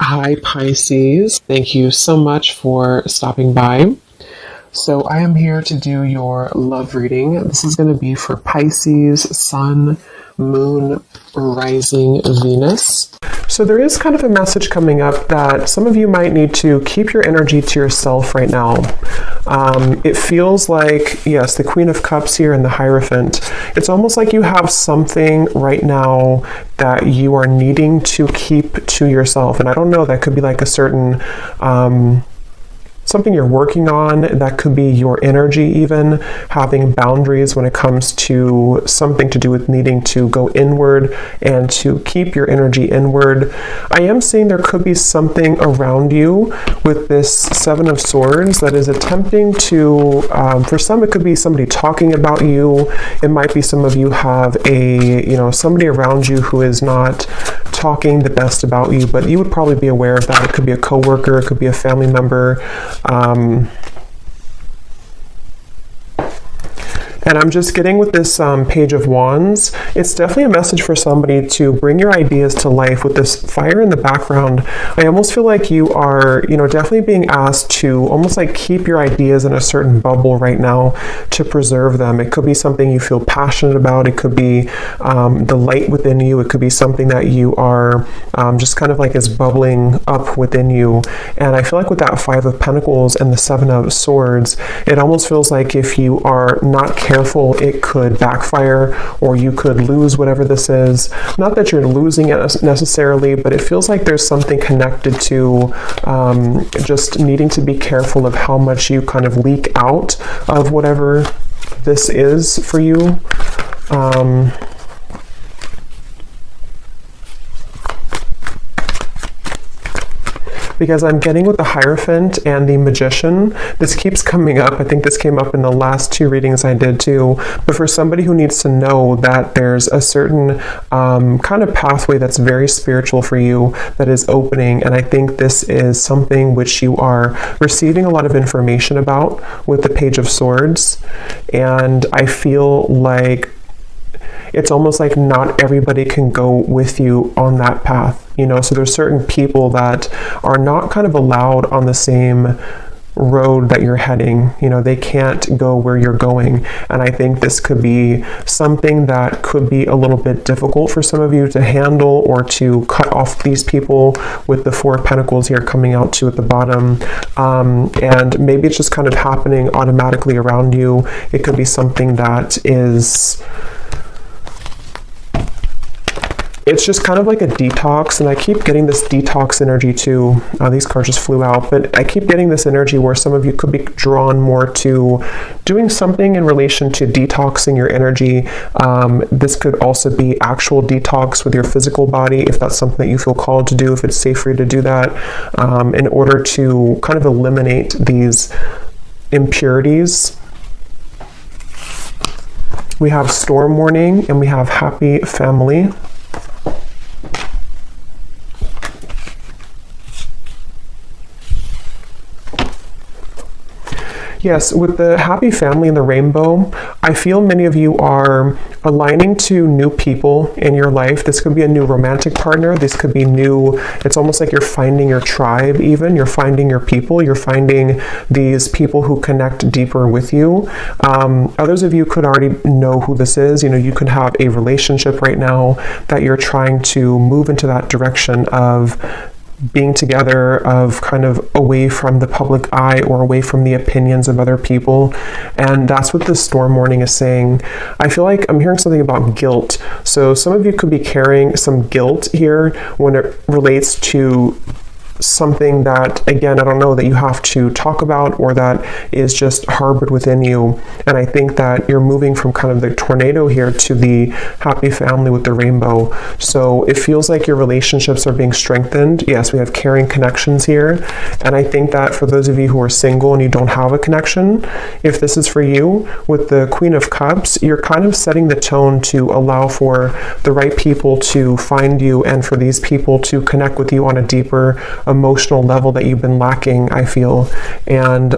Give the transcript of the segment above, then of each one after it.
Hi, Pisces. Thank you so much for stopping by. So, I am here to do your love reading. This is going to be for Pisces, Sun, Moon, Rising, Venus. So, there is kind of a message coming up that some of you might need to keep your energy to yourself right now. It feels like, yes, the Queen of Cups here and the Hierophant. It's almost like you have something right now that you are needing to keep to yourself. And I don't know, that could be like a certain something you're working on. That could be your energy, even having boundaries when it comes to something to do with needing to go inward and to keep your energy inward. I am seeing there could be something around you with this Seven of Swords that is attempting to, for some it could be somebody talking about you. It might be some of you have somebody around you who is not talking the best about you, but you would probably be aware of that. It could be a coworker, it could be a family member. And I'm just getting with this Page of Wands, it's definitely a message for somebody to bring your ideas to life. With this fire in the background, I almost feel like you are, definitely being asked to almost like keep your ideas in a certain bubble right now to preserve them. It could be something you feel passionate about. It could be the light within you. It could be something that you are just kind of like is bubbling up within you. And I feel like with that Five of Pentacles and the Seven of Swords, it almost feels like if you are not careful, it could backfire, or you could lose whatever this is. Not that you're losing it necessarily, but it feels like there's something connected to just needing to be careful of how much you kind of leak out of whatever this is for you. Because I'm getting with the Hierophant and the Magician, this keeps coming up. I think this came up in the last two readings I did too. But for somebody who needs to know that there's a certain kind of pathway that's very spiritual for you that is opening, and I think this is something which you are receiving a lot of information about with the Page of Swords. And I feel like it's almost like not everybody can go with you on that path, so there's certain people that are not kind of allowed on the same road that you're heading. They can't go where you're going. And I think this could be something that could be a little bit difficult for some of you to handle, or to cut off these people with the Four of Pentacles here coming out too at the bottom. And maybe it's just kind of happening automatically around you. It could be something that is... It's just kind of like a detox, and I keep getting this detox energy too. These cards just flew out, but I keep getting this energy where some of you could be drawn more to doing something in relation to detoxing your energy. This could also be actual detox with your physical body, if that's something that you feel called to do, if it's safe for you to do that, in order to kind of eliminate these impurities. We have Storm Warning and we have Happy Family. Yes, with the Happy Family and the Rainbow, I feel many of you are aligning to new people in your life. This could be a new romantic partner. This could be new. It's almost like you're finding your tribe even. You're finding your people. You're finding these people who connect deeper with you. Others of you could already know who this is. You could have a relationship right now that you're trying to move into that direction of being together, of kind of away from the public eye or away from the opinions of other people. And that's what this Storm Warning is saying. I feel like I'm hearing something about guilt. So some of you could be carrying some guilt here when it relates to something that, again, I don't know, that you have to talk about, or that is just harbored within you. And I think that you're moving from kind of the tornado here to the Happy Family with the Rainbow. So it feels like your relationships are being strengthened. Yes, we have caring connections here. And I think that for those of you who are single and you don't have a connection, if this is for you, with the Queen of Cups, you're kind of setting the tone to allow for the right people to find you, and for these people to connect with you on a deeper emotional level that you've been lacking, I feel. And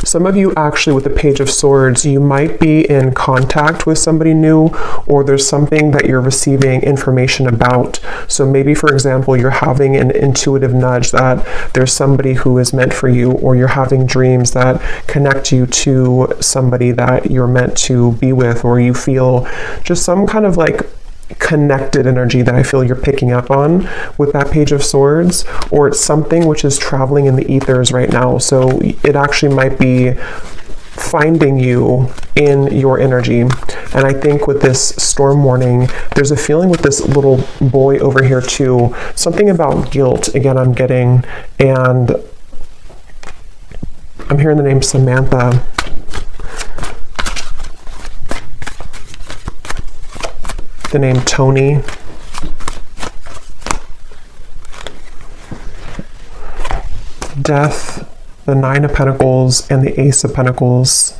Some of you actually with the Page of Swords, you might be in contact with somebody new, or there's something that you're receiving information about. So maybe, for example, you're having an intuitive nudge that there's somebody who is meant for you, or you're having dreams that connect you to somebody that you're meant to be with, or you feel just some kind of like connected energy that I feel you're picking up on with that Page of Swords, or it's something which is traveling in the ethers right now. So it actually might be finding you in your energy. And I think with this storm warning, there's a feeling with this little boy over here too, something about guilt again I'm getting, and I'm hearing the name Samantha. The name Tony. Death, the Nine of Pentacles, and the Ace of Pentacles.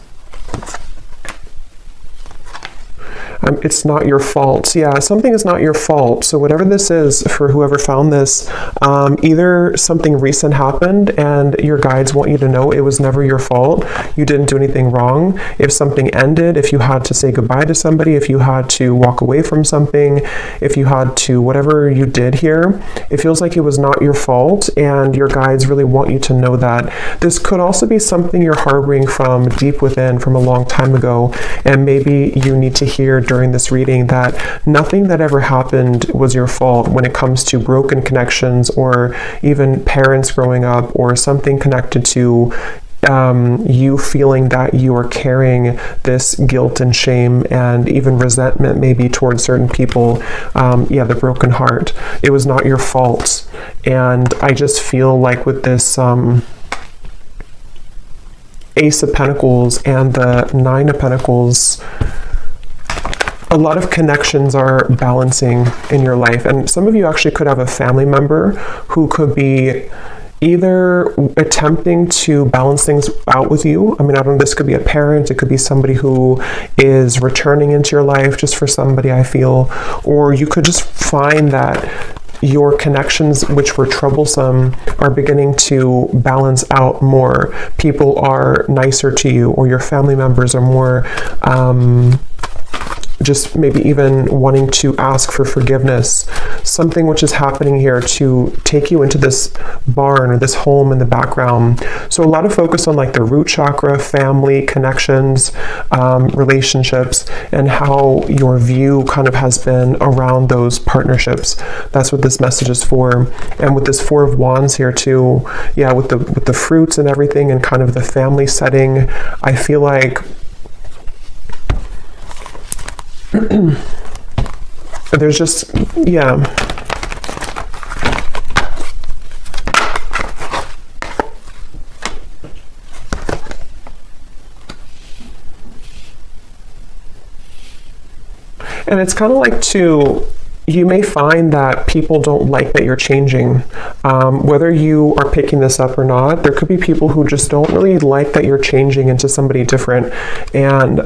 It's not your fault. Yeah, something is not your fault. So whatever this is, for whoever found this, either something recent happened and your guides want you to know it was never your fault. You didn't do anything wrong. If something ended, if you had to say goodbye to somebody, if you had to walk away from something, if you had to, whatever you did here, it feels like it was not your fault, and your guides really want you to know that. This could also be something you're harboring from deep within from a long time ago, and maybe you need to hear during this reading that nothing that ever happened was your fault when it comes to broken connections, or even parents growing up, or something connected to you feeling that you are carrying this guilt and shame and even resentment maybe towards certain people. Yeah, the broken heart. It was not your fault. And I just feel like with this Ace of Pentacles and the Nine of Pentacles, a lot of connections are balancing in your life. And some of you actually could have a family member who could be either attempting to balance things out with you. I mean, I don't know, this could be a parent, it could be somebody who is returning into your life just for somebody, I feel. Or you could just find that your connections, which were troublesome, are beginning to balance out more. People are nicer to you, or your family members are more just maybe even wanting to ask for forgiveness. Something which is happening here to take you into this barn or this home in the background. So a lot of focus on like the root chakra, family, connections, relationships, and how your view kind of has been around those partnerships. That's what this message is for. And with this Four of Wands here too, yeah, with the fruits and everything, and kind of the family setting, I feel like there's just, yeah. And it's kind of like you may find that people don't like that you're changing. Whether you are picking this up or not, there could be people who just don't really like that you're changing into somebody different. And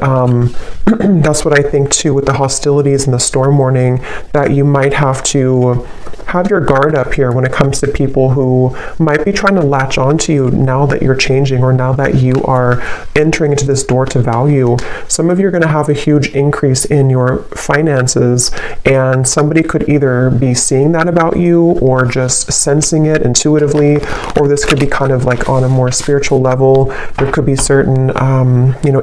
that's what I think too with the hostilities and the storm warning, that you might have to have your guard up here when it comes to people who might be trying to latch onto you now that you're changing, or now that you are entering into this door to value. Some of you are going to have a huge increase in your finances, and somebody could either be seeing that about you, or just sensing it intuitively, or this could be kind of like on a more spiritual level. There could be certain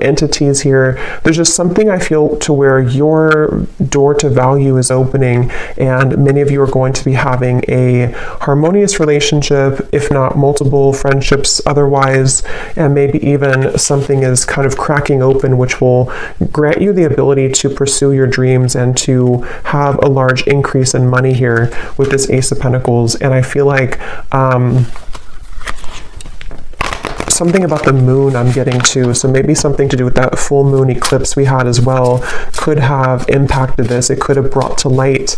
entities here. There's just something I feel to where your door to value is opening, and many of you are going to be having a harmonious relationship, if not multiple friendships otherwise, and maybe even something is kind of cracking open, which will grant you the ability to pursue your dreams and to have a large increase in money here with this Ace of Pentacles. And I feel like something about the moon I'm getting too, so maybe something to do with that full moon eclipse we had as well could have impacted this. It could have brought to light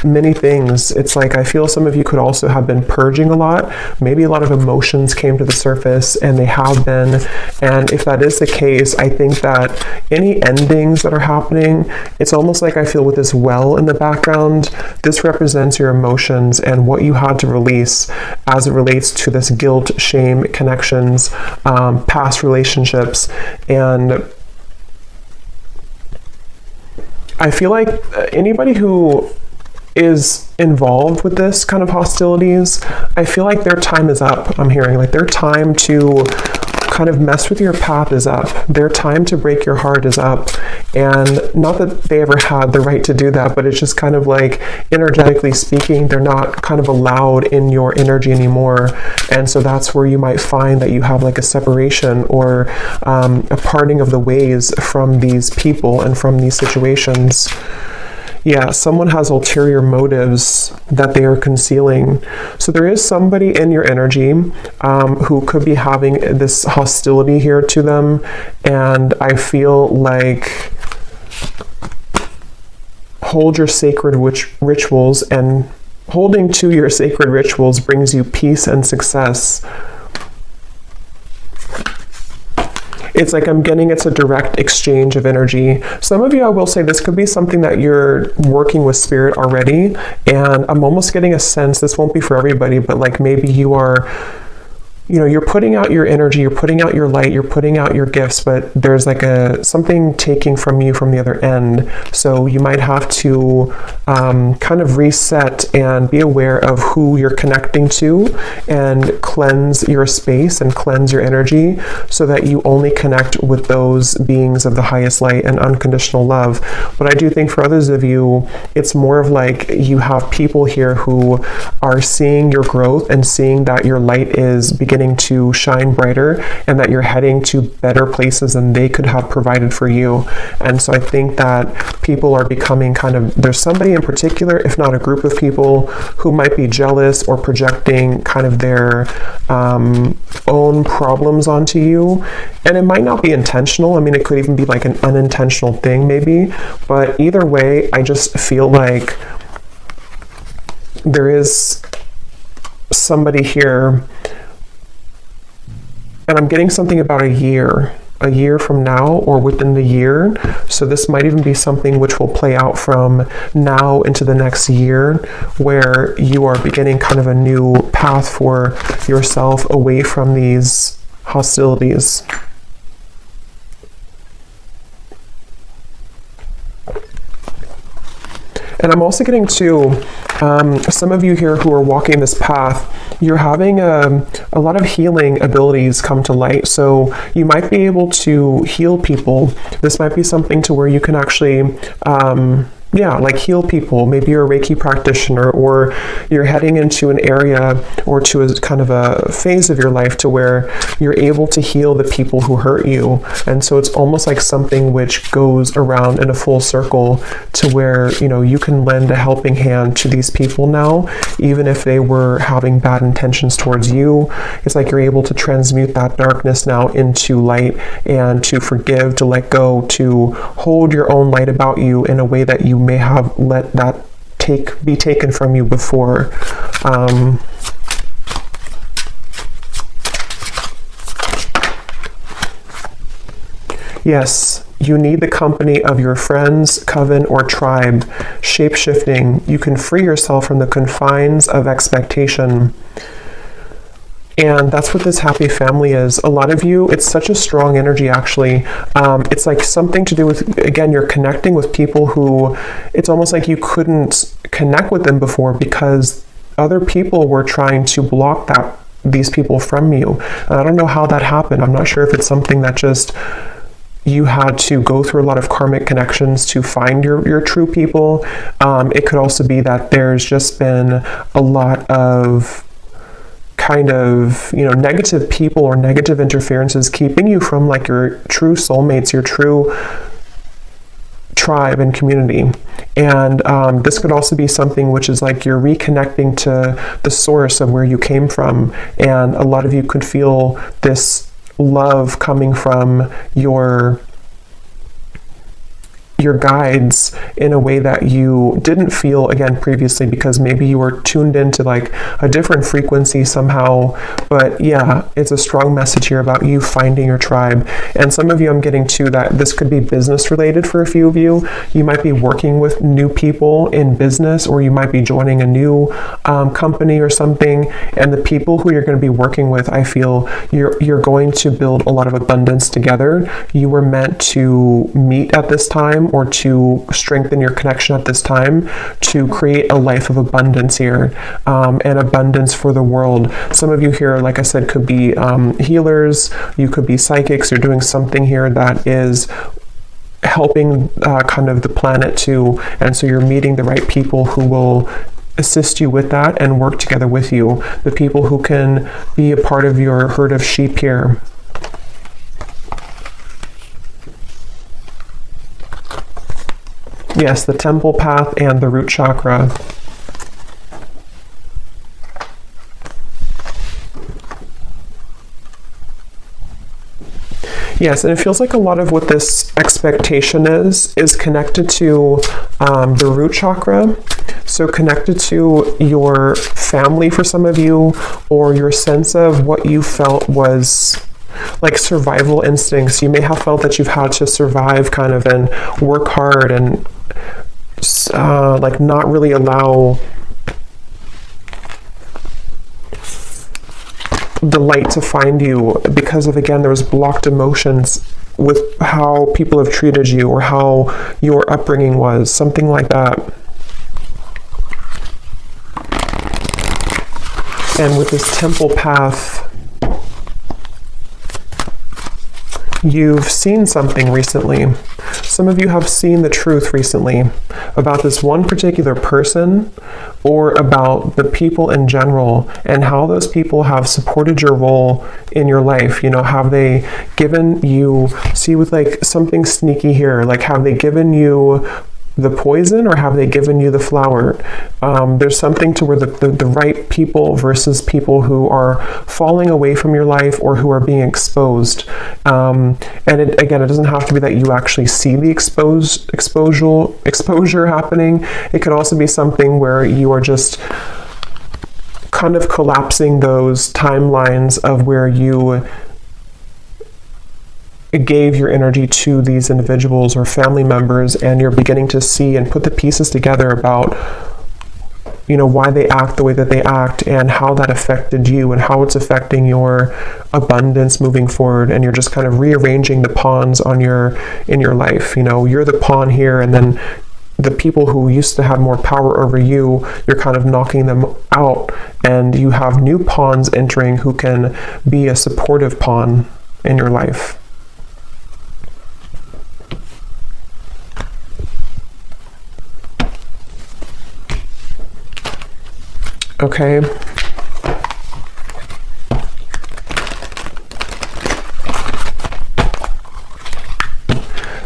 many things. It's like I feel some of you could also have been purging a lot. Maybe a lot of emotions came to the surface, and they have been. And if that is the case, I think that any endings that are happening, it's almost like I feel with this well in the background, this represents your emotions and what you had to release as it relates to this guilt, shame, connections, past relationships. And I feel like anybody who is involved with this kind of hostilities, I feel like their time is up. I'm hearing like their time to kind of mess with your path is up. Their time to break your heart is up. And not that they ever had the right to do that, but it's just kind of like, energetically speaking, they're not kind of allowed in your energy anymore. And so that's where you might find that you have like a separation or a parting of the ways from these people and from these situations. Yeah, someone has ulterior motives that they are concealing. So there is somebody in your energy who could be having this hostility here to them. And I feel like hold your sacred rituals, and holding to your sacred rituals brings you peace and success. It's like I'm getting it's a direct exchange of energy. Some of you, I will say, this could be something that you're working with spirit already, and I'm almost getting a sense, this won't be for everybody, but like maybe you are, you know, you're putting out your energy, you're putting out your light, you're putting out your gifts, but there's like something taking from you from the other end. So you might have to kind of reset and be aware of who you're connecting to, and cleanse your space and cleanse your energy so that you only connect with those beings of the highest light and unconditional love. But I do think for others of you, it's more of like you have people here who are seeing your growth and seeing that your light is beginning to shine brighter, and that you're heading to better places than they could have provided for you. And so I think that people are becoming kind of, there's somebody in particular, if not a group of people, who might be jealous or projecting kind of their own problems onto you. And it might not be intentional. I mean, it could even be like an unintentional thing maybe, but either way, I just feel like there is somebody here. And I'm getting something about a year from now, or within the year. So this might even be something which will play out from now into the next year, where you are beginning kind of a new path for yourself away from these hostilities. And I'm also getting to some of you here who are walking this path, you're having a lot of healing abilities come to light. So you might be able to heal people. This might be something to where you can actually like heal people. Maybe you're a Reiki practitioner, or you're heading into an area or to a kind of a phase of your life to where you're able to heal the people who hurt you. And so it's almost like something which goes around in a full circle to where, you know, you can lend a helping hand to these people now, even if they were having bad intentions towards you. It's like you're able to transmute that darkness now into light, and to forgive, to let go, to hold your own light about you in a way that you may have let that be taken from you before. Yes, you need the company of your friends, coven, or tribe. Shape-shifting, you can free yourself from the confines of expectation. And that's what this happy family is. A lot of you, it's such a strong energy, actually. It's like something to do with, again, you're connecting with people who, it's almost like you couldn't connect with them before because other people were trying to block these people from you. And I don't know how that happened. I'm not sure if it's something that just you had to go through a lot of karmic connections to find your true people. It could also be that there's just been a lot of kind of, you know, negative people or negative interferences keeping you from like your true soulmates, your true tribe and community. And this could also be something which is like you're reconnecting to the source of where you came from. And a lot of you could feel this love coming from your your guides in a way that you didn't feel, again, previously, because maybe you were tuned into like a different frequency somehow. But yeah, it's a strong message here about you finding your tribe. And some of you, I'm getting to that this could be business related for a few of you. You might be working with new people in business, or you might be joining a new company or something. And the people who you're going to be working with, I feel you're going to build a lot of abundance together. You were meant to meet at this time, or to strengthen your connection at this time, to create a life of abundance here, and abundance for the world. Some of you here, like I said, could be healers, you could be psychics. You're doing something here that is helping kind of the planet too, and so you're meeting the right people who will assist you with that and work together with you, the people who can be a part of your herd of sheep here. Yes, the temple path and the root chakra. Yes, and it feels like a lot of what this expectation is connected to the root chakra. So connected to your family for some of you, or your sense of what you felt was like survival instincts. You may have felt that you've had to survive kind of and work hard and like not really allow the light to find you because of, again, there's blocked emotions with how people have treated you or how your upbringing was, something like that. And with this temple path, you've seen something recently. Some of you have seen the truth recently about this one particular person, or about the people in general, and how those people have supported your role in your life. You know, have they given you, see with like something sneaky here, like have they given you the poison, or have they given you the flower? There's something to where the right people versus people who are falling away from your life, or who are being exposed. And it doesn't have to be that you actually see the exposure happening. It could also be something where you are just kind of collapsing those timelines of where you gave your energy to these individuals or family members, and you're beginning to see and put the pieces together about, you know, why they act the way that they act, and how that affected you, and how it's affecting your abundance moving forward. And you're just kind of rearranging the pawns in your life. You know, you're the pawn here, and then the people who used to have more power over you, you're kind of knocking them out, and you have new pawns entering who can be a supportive pawn in your life. Okay.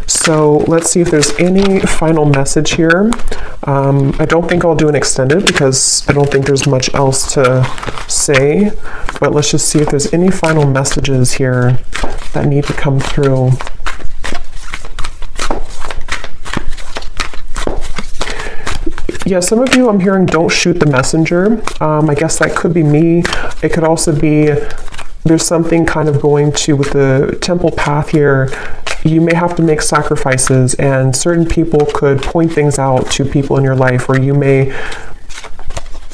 So let's see if there's any final message here. I don't think I'll do an extended because I don't think there's much else to say, but let's just see if there's any final messages here that need to come through. Yeah, some of you I'm hearing don't shoot the messenger. I guess that could be me. It could also be there's something kind of going to with the temple path here. You may have to make sacrifices, and certain people could point things out to people in your life, or you may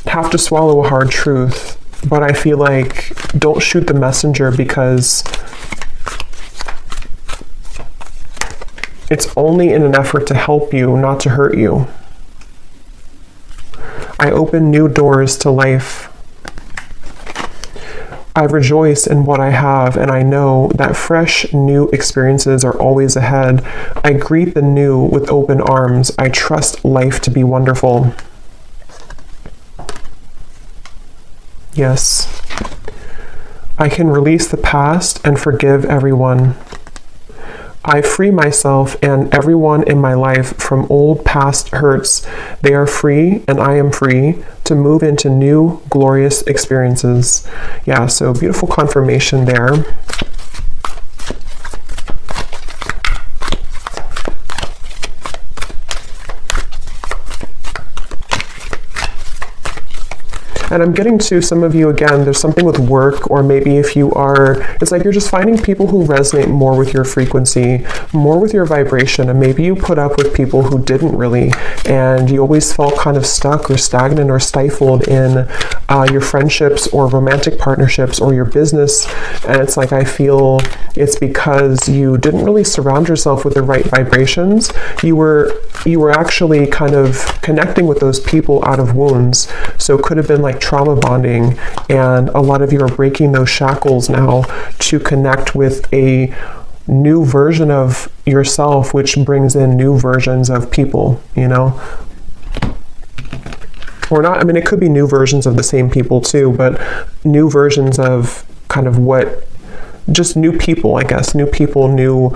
have to swallow a hard truth. But I feel like don't shoot the messenger, because it's only in an effort to help you, not to hurt you. I open new doors to life. I rejoice in what I have, and I know that fresh, new experiences are always ahead. I greet the new with open arms. I trust life to be wonderful. Yes. I can release the past and forgive everyone. I free myself and everyone in my life from old past hurts. They are free, and I am free to move into new glorious experiences. Yeah, so beautiful confirmation there. And I'm getting to some of you again, there's something with work, or maybe if you are, it's like you're just finding people who resonate more with your frequency, more with your vibration, and maybe you put up with people who didn't really, and you always felt kind of stuck or stagnant or stifled in your friendships or romantic partnerships or your business. And it's like, I feel it's because you didn't really surround yourself with the right vibrations. You were actually kind of connecting with those people out of wounds. So it could have been like trauma bonding, and a lot of you are breaking those shackles now to connect with a new version of yourself, which brings in new versions of people, you know? Or not, I mean, it could be new versions of the same people too, but new versions of kind of what, just new people, I guess, new people, new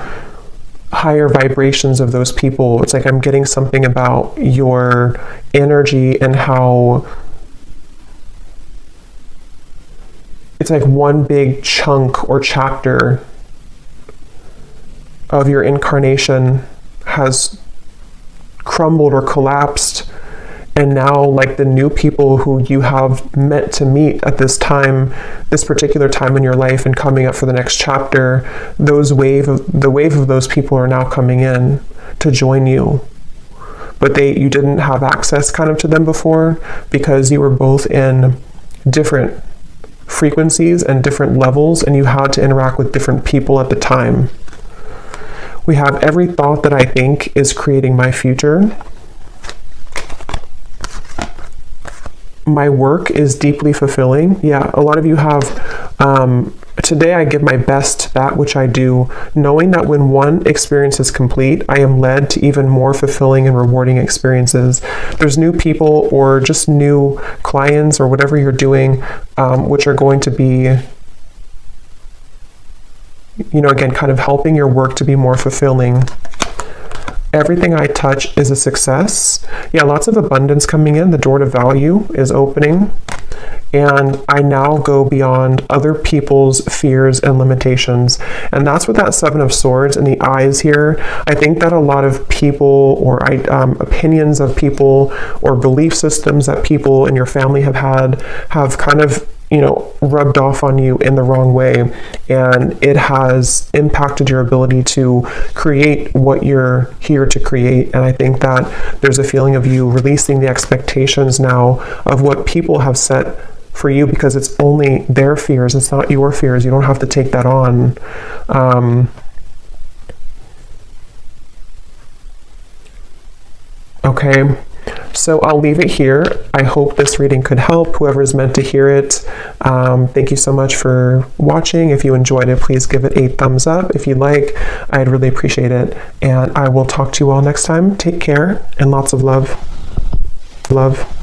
higher vibrations of those people. It's like I'm getting something about your energy and how it's like one big chunk or chapter of your incarnation has crumbled or collapsed, and now like the new people who you have meant to meet at this time, this particular time in your life and coming up for the next chapter, the wave of those people are now coming in to join you. But you didn't have access kind of to them before because you were both in different frequencies and different levels, and you had to interact with different people at the time. We have every thought that I think is creating my future. My work is deeply fulfilling. Yeah, a lot of you have, today I give my best to that which I do, knowing that when one experience is complete, I am led to even more fulfilling and rewarding experiences. There's new people or just new clients or whatever you're doing, which are going to be, you know, again, kind of helping your work to be more fulfilling. Everything I touch is a success. Yeah, lots of abundance coming in. The door to value is opening. And I now go beyond other people's fears and limitations. And that's what that Seven of Swords and the eyes here. I think that a lot of people or opinions of people or belief systems that people in your family have had have kind of, you know, rubbed off on you in the wrong way, and it has impacted your ability to create what you're here to create. And I think that there's a feeling of you releasing the expectations now of what people have set for you, because it's only their fears, it's not your fears. You don't have to take that on. Okay. So I'll leave it here. I hope this reading could help whoever's meant to hear it. Thank you so much for watching. If you enjoyed it, please give it a thumbs up. If you like, I'd really appreciate it. And I will talk to you all next time. Take care and lots of love. Love.